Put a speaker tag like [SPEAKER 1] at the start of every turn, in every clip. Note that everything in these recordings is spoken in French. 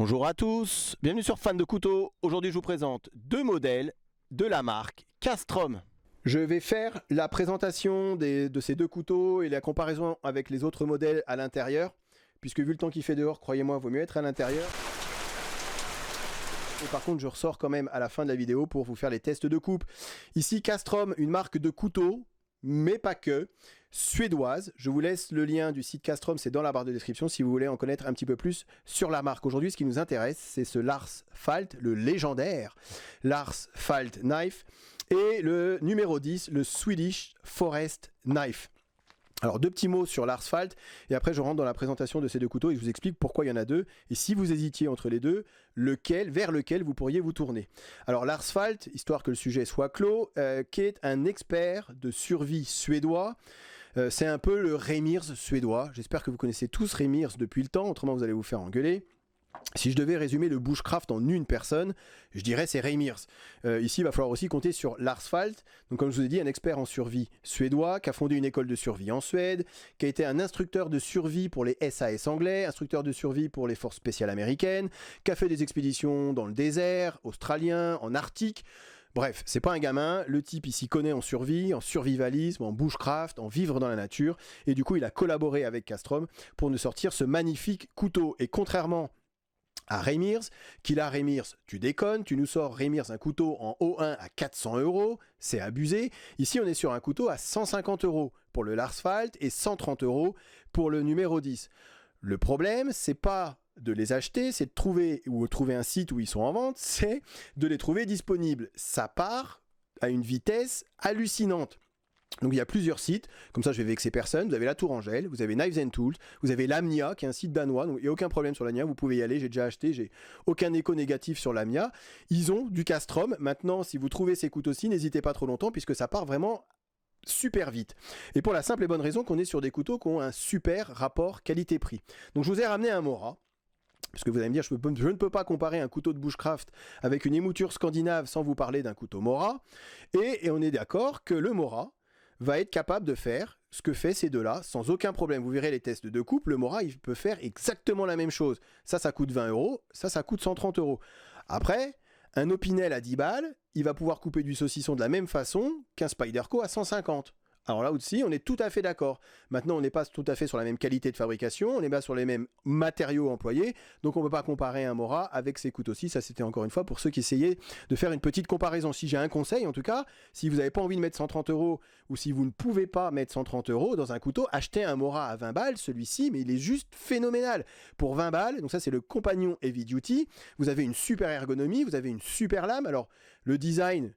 [SPEAKER 1] Bonjour à tous, bienvenue sur Fan de Couteaux. Aujourd'hui je vous présente deux modèles de la marque Castrom. Je vais faire la présentation de ces deux couteaux et la comparaison avec les autres modèles à l'intérieur, puisque vu le temps qu'il fait dehors, croyez-moi, il vaut mieux être à l'intérieur. Et par contre je ressors quand même à la fin de la vidéo pour vous faire les tests de coupe. Ici Castrom, une marque de couteaux, mais pas que, suédoise. Je vous laisse le lien du site Castrom, c'est dans la barre de description si vous voulez en connaître un petit peu plus sur la marque. Aujourd'hui, ce qui nous intéresse, c'est ce Lars Falt, le légendaire Lars Falt Knife, et le numéro 10, le Swedish Forest Knife. Alors deux petits mots sur Lars Falt et après je rentre dans la présentation de ces deux couteaux et je vous explique pourquoi il y en a deux et si vous hésitiez entre les deux, vers lequel vous pourriez vous tourner. Alors Lars Falt, histoire que le sujet soit clos, qui est un expert de survie suédois. C'est un peu le Remirs suédois. J'espère que vous connaissez tous Remirs depuis le temps, autrement vous allez vous faire engueuler. Si je devais résumer le bushcraft en une personne, je dirais c'est Remirs. Ici, il va falloir aussi compter sur Lars Falt. Donc, comme je vous ai dit, un expert en survie suédois, qui a fondé une école de survie en Suède, qui a été un instructeur de survie pour les SAS anglais, instructeur de survie pour les forces spéciales américaines, qui a fait des expéditions dans le désert, australien, en Arctique. Bref, c'est pas un gamin, le type il s'y connaît en survie, en survivalisme, en bushcraft, en vivre dans la nature, et du coup il a collaboré avec Castrom pour nous sortir ce magnifique couteau. Et contrairement à Remirs, Remirs, tu déconnes, tu nous sors Remirs un couteau en O1 à 400 €, c'est abusé. Ici on est sur un couteau à 150 € pour le Lars Falt et 130 € pour le numéro 10. Le problème, c'est pas de les acheter, c'est de trouver un site où ils sont en vente, c'est de les trouver disponibles. Ça part à une vitesse hallucinante. Donc il y a plusieurs sites, comme ça je vais vexer personne. Vous avez la Tourangelle, vous avez Knives and Tools, vous avez Lamia qui est un site danois, donc il n'y a aucun problème sur Lamia, vous pouvez y aller, j'ai déjà acheté, j'ai aucun écho négatif sur Lamia. Ils ont du Castrom, maintenant si vous trouvez ces couteaux-ci, n'hésitez pas trop longtemps puisque ça part vraiment super vite. Et pour la simple et bonne raison qu'on est sur des couteaux qui ont un super rapport qualité-prix. Donc je vous ai ramené un Mora. Parce que vous allez me dire, je ne peux pas comparer un couteau de bushcraft avec une émouture scandinave sans vous parler d'un couteau Mora. Et on est d'accord que le Mora va être capable de faire ce que fait ces deux-là sans aucun problème. Vous verrez les tests de coupe, le Mora, il peut faire exactement la même chose. Ça coûte 20 €, ça coûte 130 €. Après, un Opinel à 10 balles, il va pouvoir couper du saucisson de la même façon qu'un Spyderco à 150. Alors là aussi, on est tout à fait d'accord. Maintenant, on n'est pas tout à fait sur la même qualité de fabrication, on n'est pas sur les mêmes matériaux employés, donc on ne peut pas comparer un Mora avec ces couteaux-ci. Ça, c'était encore une fois pour ceux qui essayaient de faire une petite comparaison. Si j'ai un conseil, en tout cas, si vous n'avez pas envie de mettre 130 € ou si vous ne pouvez pas mettre 130 € dans un couteau, achetez un Mora à 20 balles, celui-ci, mais il est juste phénoménal. Pour 20 balles, donc ça c'est le Compagnon Heavy Duty, vous avez une super ergonomie, vous avez une super lame. Alors, le design...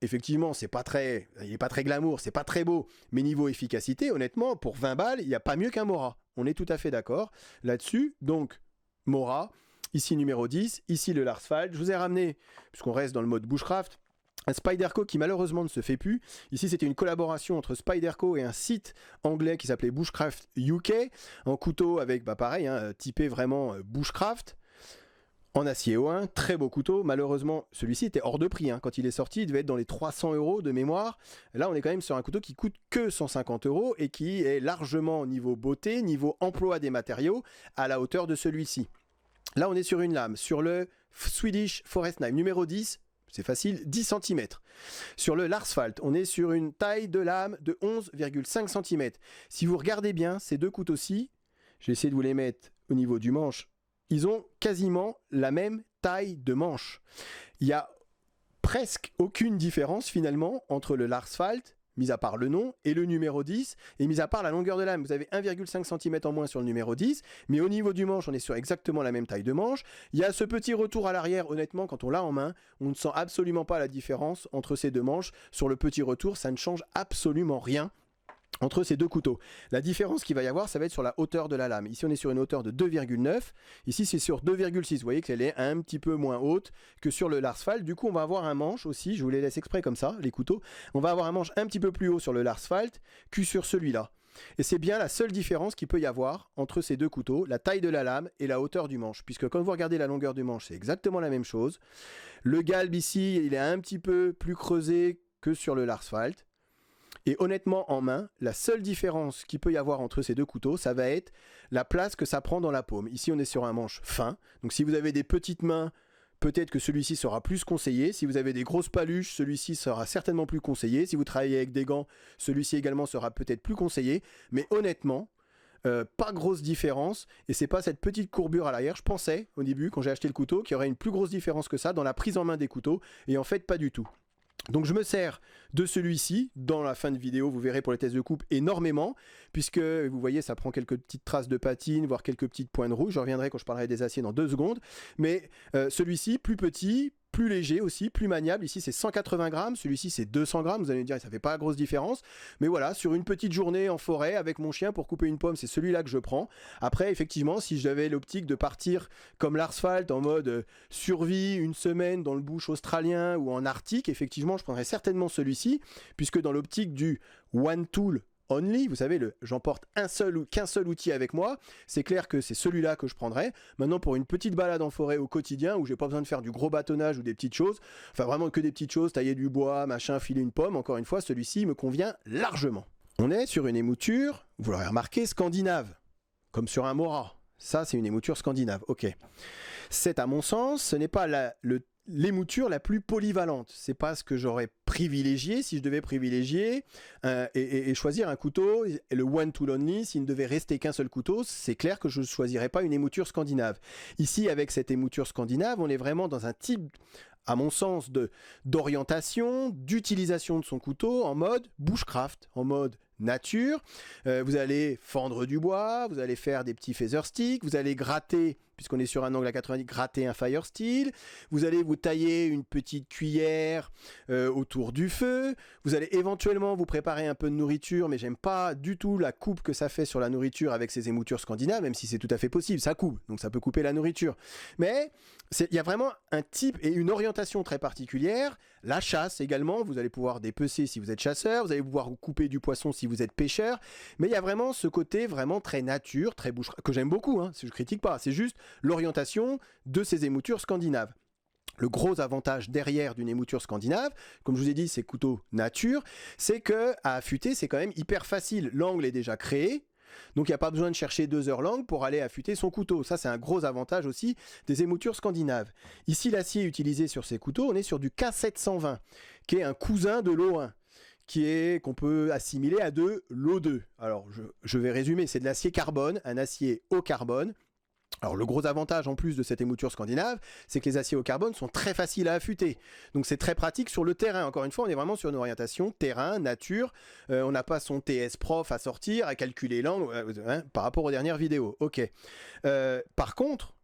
[SPEAKER 1] Effectivement, il n'est pas très glamour, c'est pas très beau, mais niveau efficacité, honnêtement, pour 20 balles, il n'y a pas mieux qu'un Mora. On est tout à fait d'accord là-dessus. Donc, Mora, ici numéro 10, ici le Lars Falt. Je vous ai ramené, puisqu'on reste dans le mode bushcraft, un Spyderco qui malheureusement ne se fait plus. Ici, c'était une collaboration entre Spyderco et un site anglais qui s'appelait Bushcraft UK, en couteau avec, pareil, typé vraiment bushcraft. En acier O1, très beau couteau. Malheureusement, celui-ci était hors de prix. Quand il est sorti, il devait être dans les 300 € de mémoire. Là, on est quand même sur un couteau qui coûte que 150 € et qui est largement niveau beauté, niveau emploi des matériaux, à la hauteur de celui-ci. Là, on est sur une lame, sur le Swedish Forest Knife numéro 10. C'est facile, 10 cm. Sur le Lars Falt, on est sur une taille de lame de 11,5 cm. Si vous regardez bien, ces deux couteaux-ci, j'ai essayé de vous les mettre au niveau du manche, ils ont quasiment la même taille de manche. Il n'y a presque aucune différence finalement entre le Lars Falt, mis à part le nom, et le numéro 10, et mis à part la longueur de lame. Vous avez 1,5 cm en moins sur le numéro 10, mais au niveau du manche, on est sur exactement la même taille de manche. Il y a ce petit retour à l'arrière, honnêtement, quand on l'a en main, on ne sent absolument pas la différence entre ces deux manches. Sur le petit retour, ça ne change absolument rien entre ces deux couteaux. La différence qu'il va y avoir, ça va être sur la hauteur de la lame. Ici, on est sur une hauteur de 2,9. Ici, c'est sur 2,6. Vous voyez qu'elle est un petit peu moins haute que sur le Lars Falt. Du coup, on va avoir un manche aussi. Je vous les laisse exprès comme ça, les couteaux. On va avoir un manche un petit peu plus haut sur le Lars Falt que sur celui-là. Et c'est bien la seule différence qu'il peut y avoir entre ces deux couteaux, la taille de la lame et la hauteur du manche. Puisque quand vous regardez la longueur du manche, c'est exactement la même chose. Le galbe ici, il est un petit peu plus creusé que sur le Lars Falt. Et honnêtement, en main, la seule différence qu'il peut y avoir entre ces deux couteaux, ça va être la place que ça prend dans la paume. Ici, on est sur un manche fin. Donc si vous avez des petites mains, peut-être que celui-ci sera plus conseillé. Si vous avez des grosses paluches, celui-ci sera certainement plus conseillé. Si vous travaillez avec des gants, celui-ci également sera peut-être plus conseillé. Mais honnêtement, pas grosse différence, et c'est pas cette petite courbure à l'arrière. Je pensais au début, quand j'ai acheté le couteau, qu'il y aurait une plus grosse différence que ça dans la prise en main des couteaux, et en fait pas du tout. Donc je me sers de celui-ci, dans la fin de vidéo, vous verrez pour les tests de coupe énormément, puisque vous voyez ça prend quelques petites traces de patine, voire quelques petites points de rouge, je reviendrai quand je parlerai des aciers dans 2 secondes, mais celui-ci plus petit, plus léger aussi, plus maniable. Ici c'est 180 grammes, celui-ci c'est 200 grammes, vous allez me dire ça fait pas grosse différence, mais voilà, sur une petite journée en forêt avec mon chien pour couper une pomme, c'est celui-là que je prends. Après effectivement, si j'avais l'optique de partir comme l'Arsphalt en mode survie, une semaine dans le bush australien ou en Arctique, effectivement je prendrais certainement celui-ci, puisque dans l'optique du one tool only, vous savez, j'emporte qu'un seul outil avec moi, c'est clair que c'est celui-là que je prendrais. Maintenant, pour une petite balade en forêt au quotidien, où j'ai pas besoin de faire du gros bâtonnage ou des petites choses, enfin vraiment que des petites choses, tailler du bois, machin, filer une pomme, encore une fois, celui-ci me convient largement. On est sur une émouture, vous l'aurez remarqué, scandinave, comme sur un Mora. Ça, c'est une émouture scandinave, ok. C'est, à mon sens, ce n'est pas l'émouture la plus polyvalente. C'est pas ce que j'aurais privilégié si je devais privilégier et choisir un couteau. Et le one tool only, s'il ne devait rester qu'un seul couteau, c'est clair que je ne choisirais pas une émouture scandinave. Ici, avec cette émouture scandinave, on est vraiment dans un type, à mon sens, d'orientation, d'utilisation de son couteau en mode bushcraft, en mode nature. Vous allez fendre du bois, vous allez faire des petits feather sticks, vous allez gratter, puisqu'on est sur un angle à 90, gratter un fire steel, vous allez vous tailler une petite cuillère autour du feu, vous allez éventuellement vous préparer un peu de nourriture, mais j'aime pas du tout la coupe que ça fait sur la nourriture avec ces émoutures scandinaves, même si c'est tout à fait possible, ça coupe, donc ça peut couper la nourriture. Mais il y a vraiment un type et une orientation très particulière. La chasse également, vous allez pouvoir dépecer si vous êtes chasseur, vous allez pouvoir couper du poisson si vous êtes pêcheur, mais il y a vraiment ce côté vraiment très nature, très bouche, que j'aime beaucoup, hein, je critique pas, c'est juste l'orientation de ces émoutures scandinaves. Le gros avantage derrière d'une émouture scandinave, comme je vous ai dit, c'est couteau nature, c'est que à affûter, c'est quand même hyper facile. L'angle est déjà créé, donc il n'y a pas besoin de chercher 2 heures l'angle pour aller affûter son couteau. Ça, c'est un gros avantage aussi des émoutures scandinaves. Ici, l'acier utilisé sur ces couteaux, on est sur du K720, qui est un cousin de l'O1, qu'on peut assimiler à de l'O2. Alors, je vais résumer, c'est de l'acier carbone, un acier au carbone. Alors le gros avantage en plus de cette émouture scandinave, c'est que les aciers au carbone sont très faciles à affûter. Donc c'est très pratique sur le terrain. Encore une fois, on est vraiment sur une orientation terrain, nature. On n'a pas son TS Prof à sortir, à calculer l'angle par rapport aux dernières vidéos. Ok. Par contre,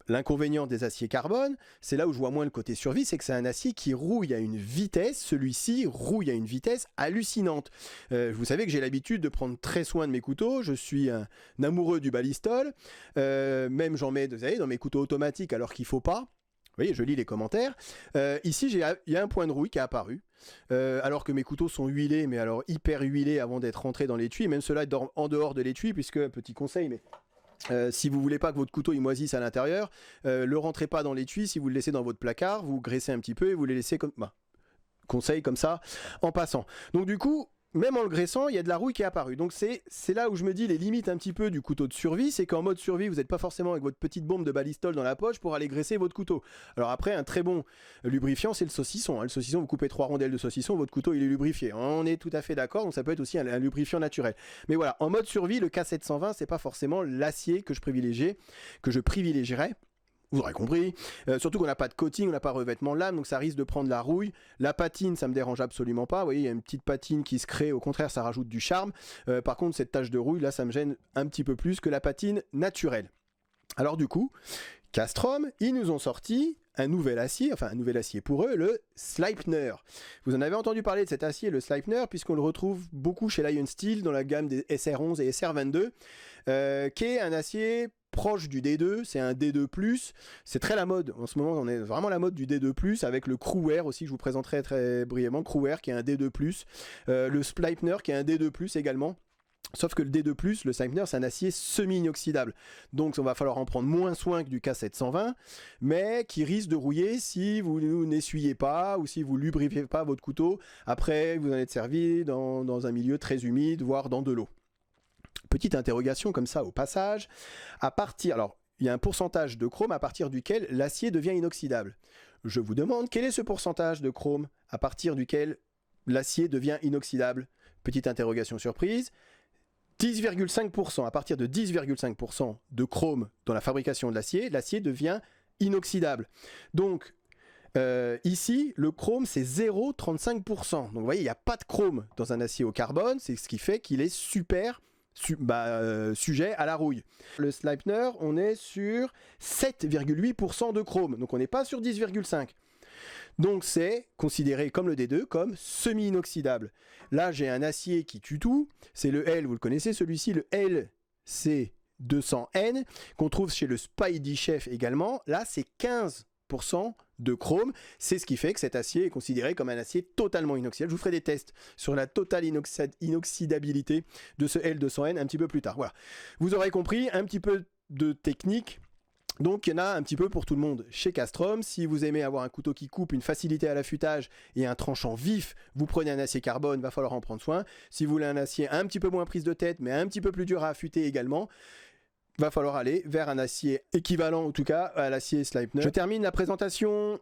[SPEAKER 1] l'inconvénient des aciers carbone, c'est là où je vois moins le côté survie, c'est que c'est un acier qui rouille à une vitesse, celui-ci rouille à une vitesse hallucinante. Vous savez que j'ai l'habitude de prendre très soin de mes couteaux, je suis un amoureux du ballistol, même j'en mets, vous savez, dans mes couteaux automatiques alors qu'il ne faut pas. Vous voyez, je lis les commentaires. Ici, il y a un point de rouille qui est apparu, alors que mes couteaux sont huilés, mais alors hyper huilés avant d'être rentrés dans l'étui, même ceux-là en dehors de l'étui, puisque, petit conseil, mais... si vous voulez pas que votre couteau il moisisse à l'intérieur, le rentrez pas dans l'étui. Si vous le laissez dans votre placard, vous graissez un petit peu et vous les laissez comme conseil comme ça en passant. Donc du coup, même en le graissant, il y a de la rouille qui est apparue. Donc c'est là où je me dis les limites un petit peu du couteau de survie, c'est qu'en mode survie, vous n'êtes pas forcément avec votre petite bombe de ballistol dans la poche pour aller graisser votre couteau. Alors après, un très bon lubrifiant, c'est le saucisson. Hein. Le saucisson, vous coupez 3 rondelles de saucisson, votre couteau il est lubrifié. On est tout à fait d'accord, donc ça peut être aussi un lubrifiant naturel. Mais voilà, en mode survie, le K720, c'est pas forcément l'acier que je privilégierais. Vous aurez compris, surtout qu'on n'a pas de coating, on n'a pas de revêtement de lame, donc ça risque de prendre la rouille. La patine, ça me dérange absolument pas. Vous voyez, il y a une petite patine qui se crée, au contraire, ça rajoute du charme. Par contre, cette tache de rouille, là, ça me gêne un petit peu plus que la patine naturelle. Alors du coup, Castrom, ils nous ont sorti un nouvel acier pour eux, le Sleipner. Vous en avez entendu parler de cet acier, le Sleipner, puisqu'on le retrouve beaucoup chez Lion Steel dans la gamme des SR11 et SR22, qui est un acier proche du D2, c'est un D2+, c'est très la mode, en ce moment on est vraiment la mode du D2+, avec le Cruwear aussi, que je vous présenterai très brièvement, Cruwear qui est un D2+, le Sleipner qui est un D2+, également. Sauf que le D2+, le Sleipner, c'est un acier semi-inoxydable. Donc, il va falloir en prendre moins soin que du K720, mais qui risque de rouiller si vous n'essuyez pas ou si vous lubrifiez pas votre couteau. Après, vous en êtes servi dans un milieu très humide, voire dans de l'eau. Petite interrogation comme ça au passage. Alors, il y a un pourcentage de chrome à partir duquel l'acier devient inoxydable. Je vous demande, quel est ce pourcentage de chrome à partir duquel l'acier devient inoxydable? Petite interrogation surprise. 10,5%. À partir de 10,5% de chrome dans la fabrication de l'acier devient inoxydable. Donc, ici, le chrome, c'est 0,35%. Donc, vous voyez, il n'y a pas de chrome dans un acier au carbone. C'est ce qui fait qu'il est sujet à la rouille. Le Sleipner, on est sur 7,8% de chrome. Donc, on n'est pas sur 10,5%. Donc c'est considéré comme le D2, comme semi-inoxydable. Là, j'ai un acier qui tue tout. C'est le L, vous le connaissez celui-ci, le LC200N, qu'on trouve chez le Spidey Chef également. Là, c'est 15% de chrome. C'est ce qui fait que cet acier est considéré comme un acier totalement inoxydable. Je vous ferai des tests sur la totale inoxydabilité de ce L200N un petit peu plus tard. Voilà. Vous aurez compris, un petit peu de technique. Donc il y en a un petit peu pour tout le monde chez Castrom. Si vous aimez avoir un couteau qui coupe, une facilité à l'affûtage et un tranchant vif, vous prenez un acier carbone, il va falloir en prendre soin. Si vous voulez un acier un petit peu moins prise de tête, mais un petit peu plus dur à affûter également, va falloir aller vers un acier équivalent en tout cas à l'acier Sleipner. Je termine la présentation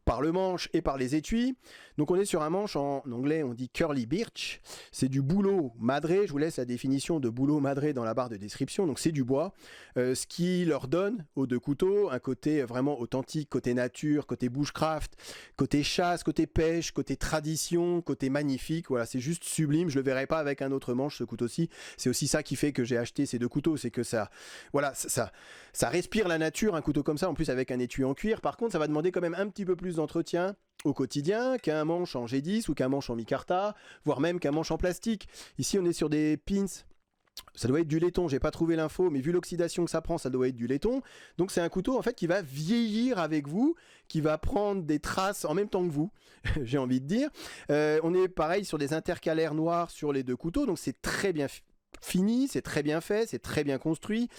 [SPEAKER 1] par le manche et par les étuis. Donc on est sur un manche, en anglais on dit curly birch, c'est du bouleau madré. Je vous laisse la définition de bouleau madré dans la barre de description. Donc c'est du bois, ce qui leur donne aux deux couteaux un côté vraiment authentique, côté nature, côté bushcraft, côté chasse, côté pêche, côté tradition, côté magnifique. Voilà, c'est juste sublime. Je le verrai pas avec un autre manche, ce couteau-ci. C'est aussi ça qui fait que j'ai acheté ces deux couteaux, c'est que ça respire la nature, un couteau comme ça, en plus avec un étui en cuir. Par contre, ça va demander quand même un petit peu plus d'entretien au quotidien qu'un manche en G10 ou qu'un manche en micarta, voire même qu'un manche en plastique. Ici, on est sur des pins. Ça doit être du laiton, j'ai pas trouvé l'info, mais vu l'oxydation que ça prend, ça doit être du laiton. Donc c'est un couteau en fait qui va vieillir avec vous, qui va prendre des traces en même temps que vous, j'ai envie de dire. On est pareil sur des intercalaires noirs sur les deux couteaux, donc c'est très bien fini, c'est très bien fait, c'est très bien construit,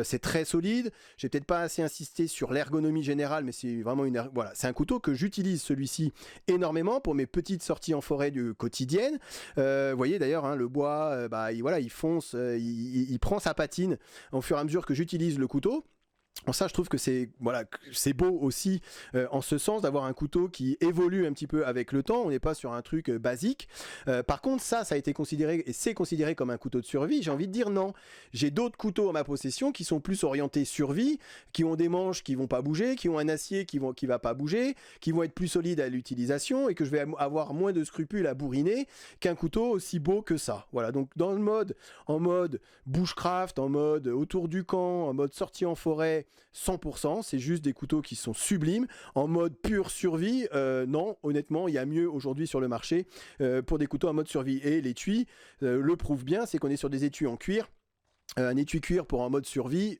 [SPEAKER 1] c'est très solide. J'ai peut-être pas assez insisté sur l'ergonomie générale, mais c'est vraiment voilà, c'est un couteau que j'utilise celui-ci énormément pour mes petites sorties en forêt quotidiennes. Vous voyez d'ailleurs, hein, le bois, il fonce, il prend sa patine au fur et à mesure que j'utilise le couteau. En ça, je trouve que c'est beau aussi en ce sens d'avoir un couteau qui évolue un petit peu avec le temps. On n'est pas sur un truc basique. Par contre, ça a été considéré et c'est considéré comme un couteau de survie. J'ai envie de dire non. J'ai d'autres couteaux à ma possession qui sont plus orientés survie, qui ont des manches qui vont pas bouger, qui ont un acier qui va pas bouger, qui vont être plus solides à l'utilisation et que je vais avoir moins de scrupules à bourriner qu'un couteau aussi beau que ça. Voilà. Donc en mode bushcraft, en mode autour du camp, en mode sortie en forêt. 100%, c'est juste des couteaux qui sont sublimes. En mode pure survie, non, honnêtement, il y a mieux aujourd'hui sur le marché pour des couteaux en mode survie. Et l'étui le prouve bien, c'est qu'on est sur des étuis en cuir. Un étui cuir pour un mode survie,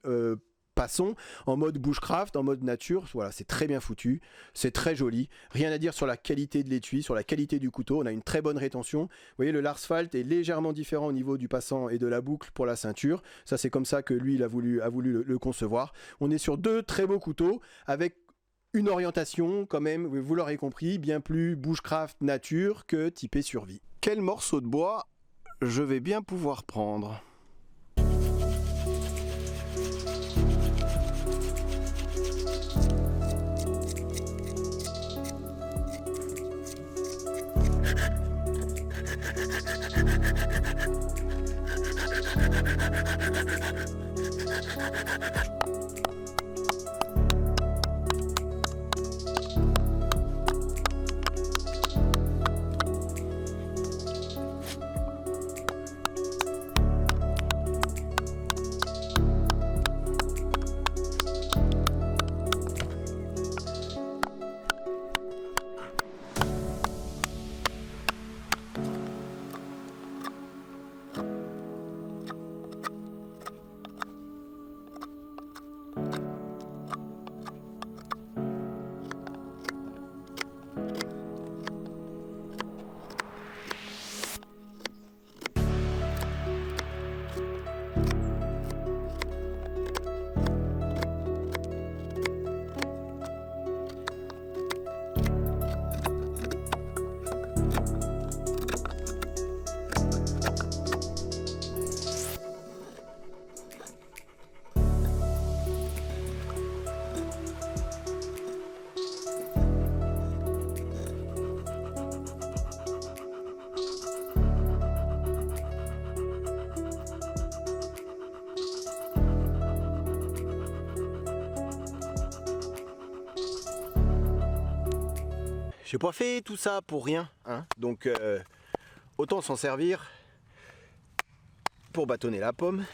[SPEAKER 1] passons en mode bushcraft, en mode nature. Voilà, c'est très bien foutu, c'est très joli. Rien à dire sur la qualité de l'étui, sur la qualité du couteau. On a une très bonne rétention. Vous voyez, le Larsfalt est légèrement différent au niveau du passant et de la boucle pour la ceinture. Ça, c'est comme ça que lui, il a voulu le concevoir. On est sur deux très beaux couteaux avec une orientation, quand même, vous l'aurez compris, bien plus bushcraft nature que typé survie. Quel morceau de bois je vais bien pouvoir prendre ? j'ai pas fait tout ça pour rien, hein. Donc autant s'en servir pour bâtonner la pomme.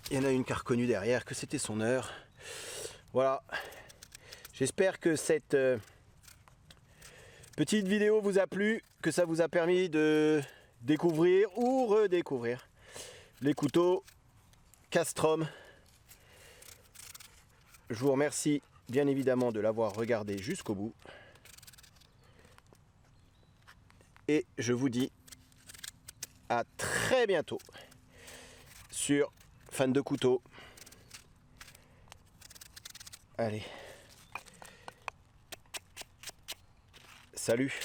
[SPEAKER 1] Il y en a une qui a reconnu derrière que c'était son heure. Voilà. J'espère que cette petite vidéo vous a plu, que ça vous a permis de découvrir ou redécouvrir les couteaux Castrom. Je vous remercie bien évidemment de l'avoir regardé jusqu'au bout. Et je vous dis à très bientôt sur Fan de couteaux. Allez. Salut.